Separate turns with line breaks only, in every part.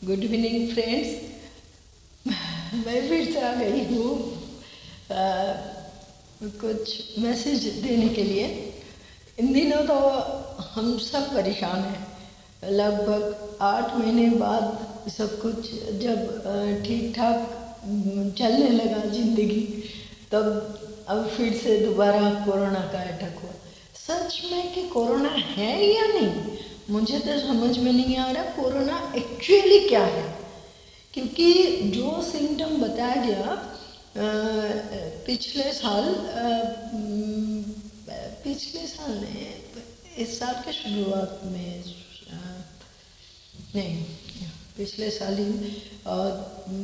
Good evening friends. मैं फिर से आ गई हूँ कुछ मैसेज देने के लिए। इन दिनों तो हम सब परेशान हैं। लगभग 8 महीने बाद सब कुछ जब ठीक ठाक चलने लगा ज़िंदगी, तब अब फिर से दोबारा कोरोना का अटैक हुआ। सच में कि कोरोना है या नहीं, मुझे तो समझ में नहीं आ रहा कोरोना एक्चुअली क्या है। क्योंकि जो सिम्टम बताया गया पिछले साल ने इस साल के शुरुआत में नहीं, पिछले साल ही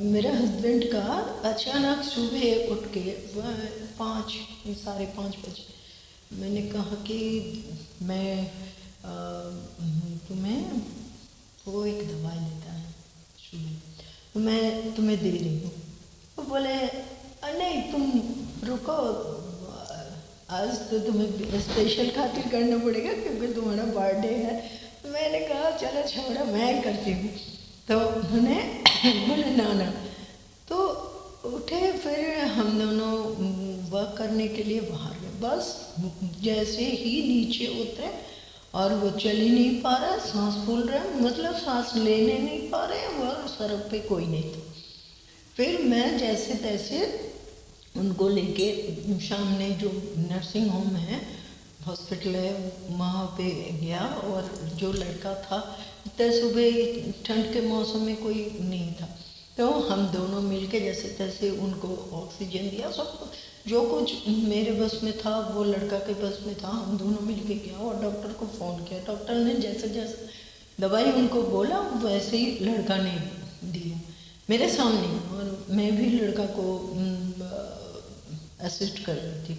मेरे हस्बैंड का अचानक सुबह उठ के 5:30 बजे मैंने कहा कि मैं तुम्हें वो एक दवाई लेता है सुबह, तो मैं तुम्हें दे रही हूँ। वो बोले नहीं तुम रुको, आज तो तुम्हें स्पेशल खातिर करना पड़ेगा क्योंकि तुम्हारा बर्थडे है। तो मैंने कहा चलो छोड़ो मैं करती हूँ। तो उन्होंने बोले ना। तो उठे, फिर हम दोनों वर्क करने के लिए बाहर गए। बस जैसे ही नीचे उतरे और वो चल ही नहीं पा रहा, सांस फूल रहा, मतलब सांस लेने नहीं पा रहे, और सड़क पे कोई नहीं था। फिर मैं जैसे तैसे उनको लेके सामने जो नर्सिंग होम है, हॉस्पिटल है, वहाँ पे गया। और जो लड़का था, इतने सुबह ठंड के मौसम में कोई नहीं था, तो हम दोनों मिलके जैसे तैसे उनको ऑक्सीजन दिया। सब जो कुछ मेरे बस में था वो लड़का के बस में था, हम दोनों मिलके गया और डॉक्टर को फ़ोन किया। डॉक्टर ने जैसे जैसे दवाई उनको बोला वैसे ही लड़का ने दिया मेरे सामने, और मैं भी लड़का को असिस्ट कर रही थी।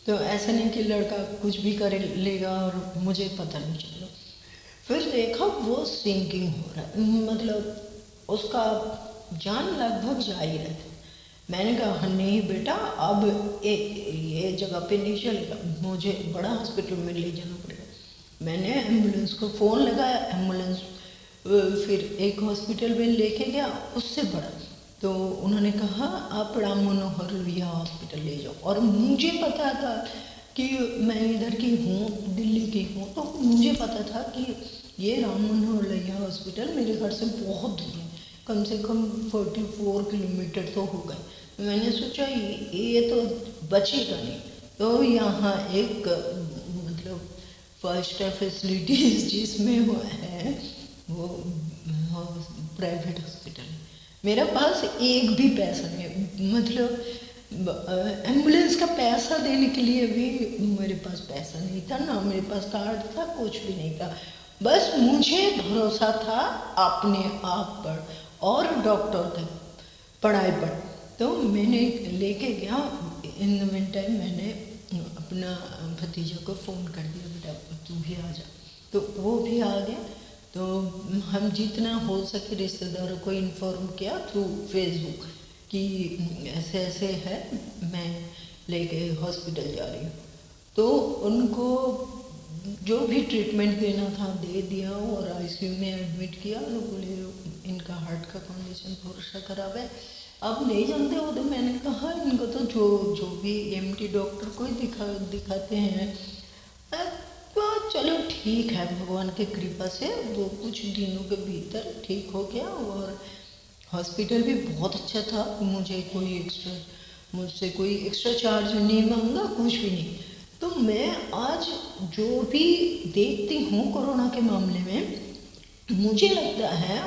तो ऐसा नहीं कि लड़का कुछ भी कर लेगा और मुझे पता नहीं चला। फिर देखा वो सिंकिंग हो रहा है, मतलब उसका जान लगभग जा ही रहा था। मैंने कहा नहीं बेटा, अब ये जगह पे नहीं चलेगा, मुझे बड़ा हॉस्पिटल में ले जाना पड़ेगा। मैंने एम्बुलेंस को फ़ोन लगाया, एम्बुलेंस फिर एक हॉस्पिटल में लेके गया, उससे बड़ा। तो उन्होंने कहा आप राम मनोहर लोहिया हॉस्पिटल ले जाओ। और मुझे पता था कि मैं इधर की हूँ, दिल्ली की हूँ, तो मुझे पता था कि ये राम मनोहर लोहिया हॉस्पिटल मेरे घर से बहुत दूर है, कम से कम 44 किलोमीटर तो हो गए। मैंने सोचा ये तो बचेगा नहीं। तो यहाँ एक मतलब 5 स्टार फैसिलिटीज़ जिसमें वो है, वो प्राइवेट हॉस्पिटल है। मेरे पास एक भी पैसा नहीं, मतलब एम्बुलेंस का पैसा देने के लिए भी मेरे पास पैसा नहीं था, ना मेरे पास कार्ड था, कुछ भी नहीं था। बस मुझे भरोसा था अपने आप पर और डॉक्टर की पढ़ाई पर। तो मैंने लेके गया। इन द मीन टाइम मैंने अपना भतीजा को फ़ोन कर दिया, बेटा तू भी आ जा। तो वो भी आ गया। तो हम जितना हो सके रिश्तेदारों को इन्फॉर्म किया थ्रू फेसबुक कि ऐसे ऐसे है, मैं लेके हॉस्पिटल जा रही हूँ। तो उनको जो भी ट्रीटमेंट देना था दे दिया और आईसीयू में एडमिट किया। तो बोले इनका हार्ट का कंडीशन थोड़ा सा ख़राब है, अब नहीं जानते हो। तो मैंने कहा इनको तो जो भी एमटी डॉक्टर को ही दिखाते हैं। तो चलो ठीक है, भगवान की कृपा से वो कुछ दिनों के भीतर ठीक हो गया। और हॉस्पिटल भी बहुत अच्छा था, मुझसे कोई एक्स्ट्रा चार्ज नहीं मांगा, कुछ भी नहीं। तो मैं आज जो भी देखती हूँ कोरोना के मामले में, मुझे लगता है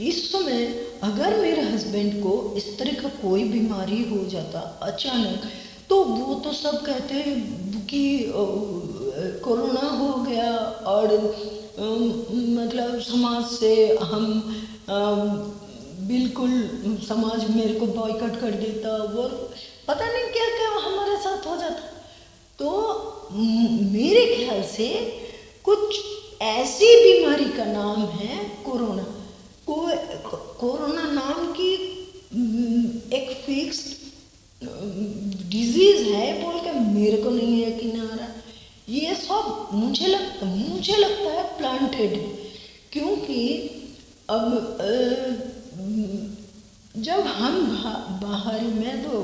इस समय अगर मेरे हस्बैंड को इस तरह का कोई बीमारी हो जाता अचानक, तो वो तो सब कहते हैं कि कोरोना हो गया और मतलब समाज से हम बिल्कुल समाज मेरे को बॉयकॉट कर देता, और पता नहीं क्या क्या हमारे साथ हो जाता। तो मेरे ख्याल से कुछ ऐसी बीमारी का नाम है कोरोना। कोरोना नाम की एक फिक्स्ड डिजीज़ है बोल के मेरे को नहीं यकीन आ रहा। ये सब मुझे लगता है प्लांटेड, क्योंकि अब जब हम बाहर, मैं तो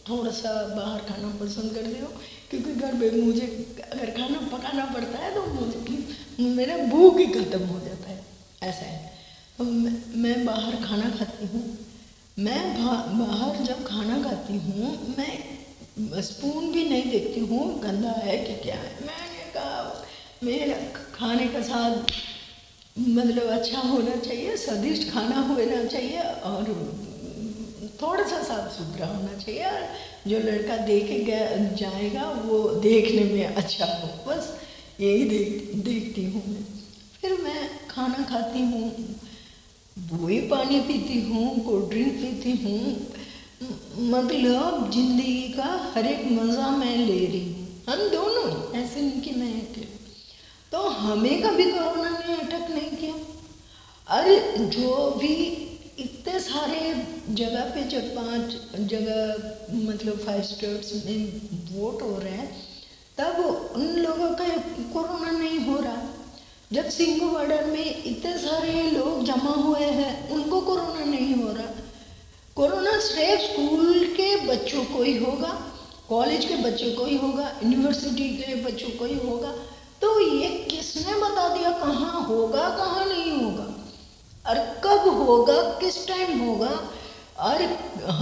थोड़ा सा बाहर खाना पसंद करती हूँ, क्योंकि घर में मुझे अगर खाना पकाना पड़ता है तो मुझे मेरा भूख ही खत्म हो जाता है, ऐसा है। तो मैं बाहर खाना खाती हूँ। मैं बाहर जब खाना खाती हूँ, मैं स्पून भी नहीं देखती हूँ गंदा है कि क्या है। मैंने कहा मेरा खाने का स्वाद मतलब अच्छा होना चाहिए, स्वादिष्ट खाना होना चाहिए और थोड़ा सा साफ सुथरा होना चाहिए, और जो लड़का देखे जाएगा वो देखने में अच्छा हो, बस यही देखती हूँ मैं। फिर मैं खाना खाती हूँ, वही पानी पीती हूँ, कोल्ड ड्रिंक पीती हूँ, मतलब जिंदगी का हर एक मज़ा मैं ले रही हूँ। हम दोनों, ऐसे नहीं कि मैं अकेले। तो हमें कभी कोरोना ने अटैक नहीं किया। अरे जो भी इतने सारे जगह पे, जब 5 जगह मतलब 5 स्टेट्स में वोट हो रहे हैं, तब उन लोगों का कोरोना नहीं हो रहा। जब सिंघू बॉर्डर में इतने सारे लोग जमा हुए हैं, उनको कोरोना नहीं हो रहा। कोरोना सिर्फ स्कूल के बच्चों को ही होगा, कॉलेज के बच्चों को ही होगा, यूनिवर्सिटी के बच्चों को ही होगा। तो ये किसने बता दिया कहाँ होगा कहाँ नहीं होगा, और कब होगा, किस टाइम होगा, और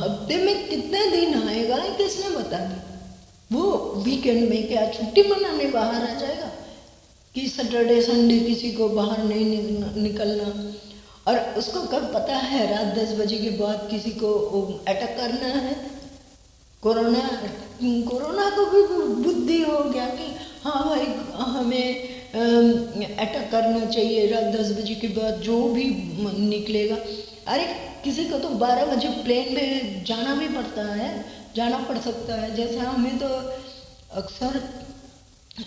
हफ्ते में कितने दिन आएगा, किसने बता दिया? वो वीकेंड में क्या छुट्टी मनाने बाहर आ जाएगा कि सैटरडे संडे किसी को बाहर नहीं निकलना, और उसको कब पता है रात 10 बजे के बाद किसी को अटैक करना है? कोरोना को भी बुद्धि हो गया कि हाँ भाई हमें अटैक करना चाहिए रात 10 बजे के बाद जो भी निकलेगा। अरे किसी को तो 12 बजे प्लेन में जाना भी पड़ता है, जाना पड़ सकता है। जैसे हमें तो अक्सर,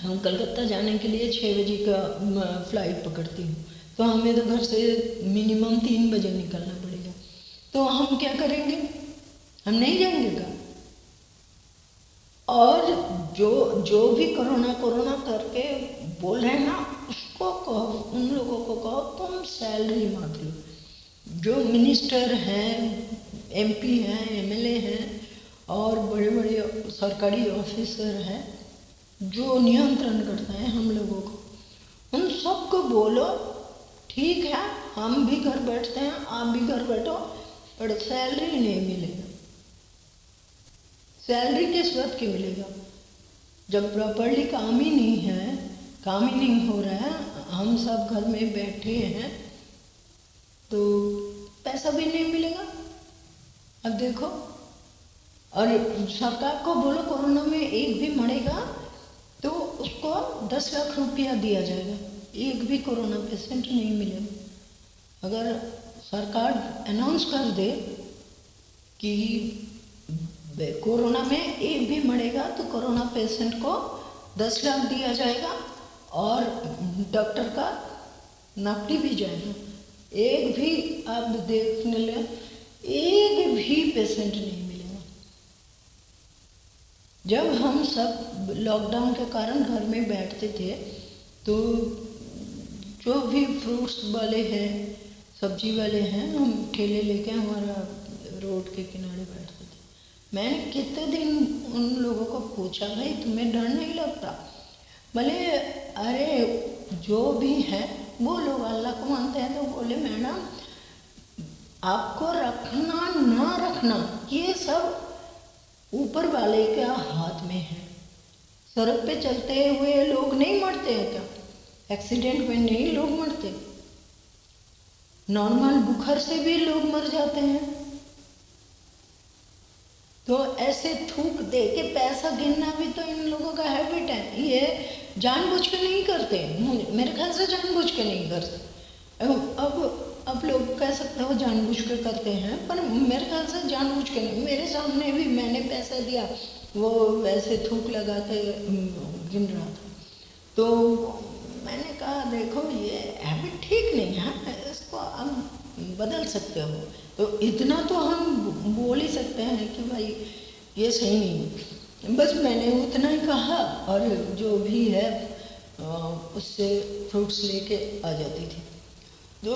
हम कलकत्ता जाने के लिए 6 बजे का फ्लाइट पकड़ती हूँ, तो हमें तो घर से मिनिमम 3 बजे निकलना पड़ेगा। तो हम क्या करेंगे? हम नहीं जाएंगे क्या? और जो भी कोरोना करके बोल रहे हैं ना, उसको कहो, उन लोगों को कहो तुम सैलरी मत लो। जो मिनिस्टर हैं, MP हैं, MLA हैं और बड़े बड़े सरकारी ऑफिसर हैं जो नियंत्रण करते हैं हम लोगों को, उन सबको बोलो ठीक है हम भी घर बैठते हैं, आप भी घर बैठो, पर सैलरी नहीं मिलेगा। सैलरी किस वक्त की मिलेगा? जब प्रॉपरली काम ही नहीं है, काम ही नहीं हो रहा है, हम सब घर में बैठे हैं, तो पैसा भी नहीं मिलेगा। अब देखो, और सरकार को बोलो कोरोना में एक भी मरेगा तो उसको 10 लाख रुपया दिया जाएगा। एक भी कोरोना पेशेंट नहीं मिलेगा। अगर सरकार अनाउंस कर दे कि कोरोना में एक भी मरेगा तो कोरोना पेशेंट को 10 लाख दिया जाएगा और डॉक्टर का नौकरी भी जाएगा। एक भी आप देखने लें, एक भी पेशेंट नहीं मिलेगा। जब हम सब लॉकडाउन के कारण घर में बैठते थे, तो जो भी फ्रूट्स वाले हैं, सब्जी वाले हैं, हम ठेले लेके हमारा रोड के किनारे बैठते थे। मैंने कितने दिन उन लोगों को पूछा, भाई तुम्हें डर नहीं लगता? बोले अरे जो भी है वो लोग अल्लाह को मानते हैं। तो बोले मैडम आपको रखना ना रखना ये सब ऊपर वाले के हाथ में है। सड़क पे चलते हुए लोग नहीं मरते हैं क्या? एक्सीडेंट में नहीं लोग मरते? नॉर्मल बुखार से भी लोग मर जाते हैं। तो ऐसे थूक दे के पैसा गिनना भी तो इन लोगों का हैबिट है। ये जानबूझ के नहीं करते, मेरे ख्याल से जानबूझ के नहीं करते। अब लोग कह सकते हो जानबूझ के करते हैं, पर मेरे ख्याल से जानबूझ के नहीं। मेरे सामने भी मैंने पैसा दिया, वो वैसे थूक लगा के गिन रहा था। तो मैंने कहा देखो ये हैबिट ठीक नहीं है, इसको हम बदल सकते हो। तो इतना तो हम बोल ही सकते हैं कि भाई ये सही नहीं। बस मैंने उतना ही कहा और जो भी है उससे फ्रूट्स लेके आ जाती थी। तो